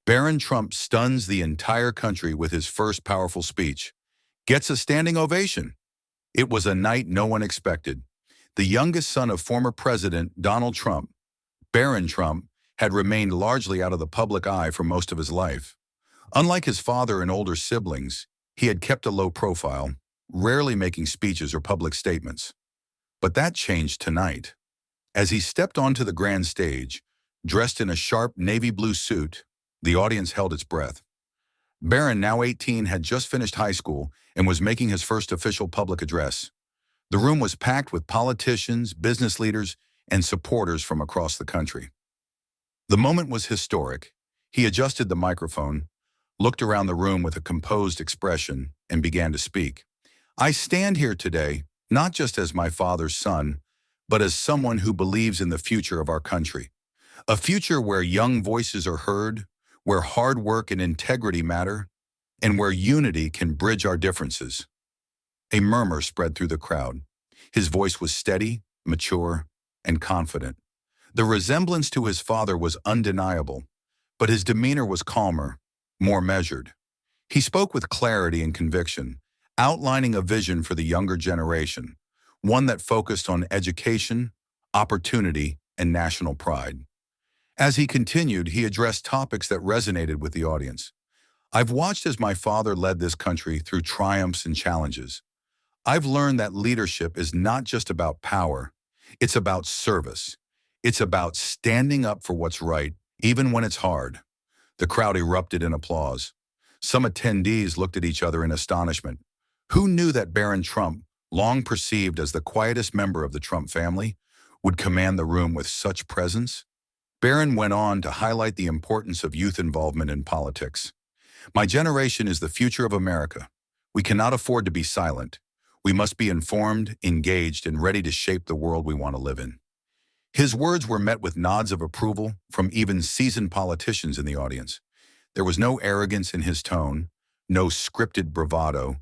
Barron Trump stuns the entire country with his first powerful speech, gets a standing ovation. It was a night no one expected. The youngest son of former President Donald Trump, Barron Trump, had remained largely out of the public eye for most of his life. Unlike his father and older siblings, he had kept a low profile, rarely making speeches or public statements. But that changed tonight. As he stepped onto the grand stage, dressed in a sharp navy blue suit, the audience held its breath. Barron, now 18, had just finished high school and was making his first official public address. The room was packed with politicians, business leaders, and supporters from across the country. The moment was historic. He adjusted the microphone, looked around the room with a composed expression, and began to speak. "I stand here today, not just as my father's son, but as someone who believes in the future of our country. A future where young voices are heard, where hard work and integrity matter, and where unity can bridge our differences." A murmur spread through the crowd. His voice was steady, mature, and confident. The resemblance to his father was undeniable, but his demeanor was calmer, more measured. He spoke with clarity and conviction, outlining a vision for the younger generation, one that focused on education, opportunity, and national pride. As he continued, he addressed topics that resonated with the audience. "I've watched as my father led this country through triumphs and challenges. I've learned that leadership is not just about power, it's about service. It's about standing up for what's right, even when it's hard." The crowd erupted in applause. Some attendees looked at each other in astonishment. Who knew that Barron Trump, long perceived as the quietest member of the Trump family, would command the room with such presence? Barron went on to highlight the importance of youth involvement in politics. "My generation is the future of America. We cannot afford to be silent. We must be informed, engaged, and ready to shape the world we want to live in." His words were met with nods of approval from even seasoned politicians in the audience. There was no arrogance in his tone, no scripted bravado,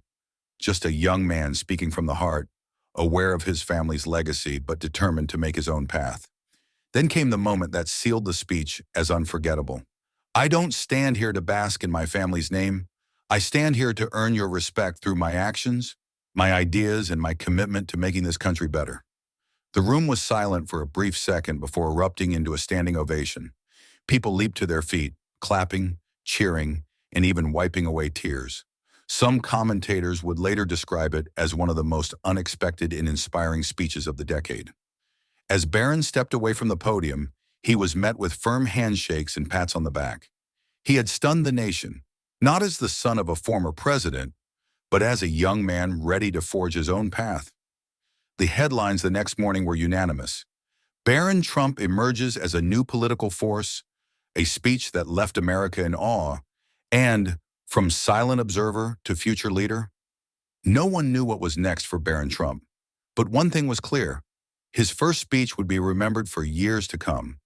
just a young man speaking from the heart, aware of his family's legacy but determined to make his own path. Then came the moment that sealed the speech as unforgettable. "I don't stand here to bask in my family's name. I stand here to earn your respect through my actions, my ideas, and my commitment to making this country better." The room was silent for a brief second before erupting into a standing ovation. People leaped to their feet, clapping, cheering, and even wiping away tears. Some commentators would later describe it as one of the most unexpected and inspiring speeches of the decade. As Barron stepped away from the podium, he was met with firm handshakes and pats on the back. He had stunned the nation, not as the son of a former president, but as a young man ready to forge his own path. The headlines the next morning were unanimous. Barron Trump emerges as a new political force, a speech that left America in awe, and from silent observer to future leader. No one knew what was next for Barron Trump, but one thing was clear. His first speech would be remembered for years to come.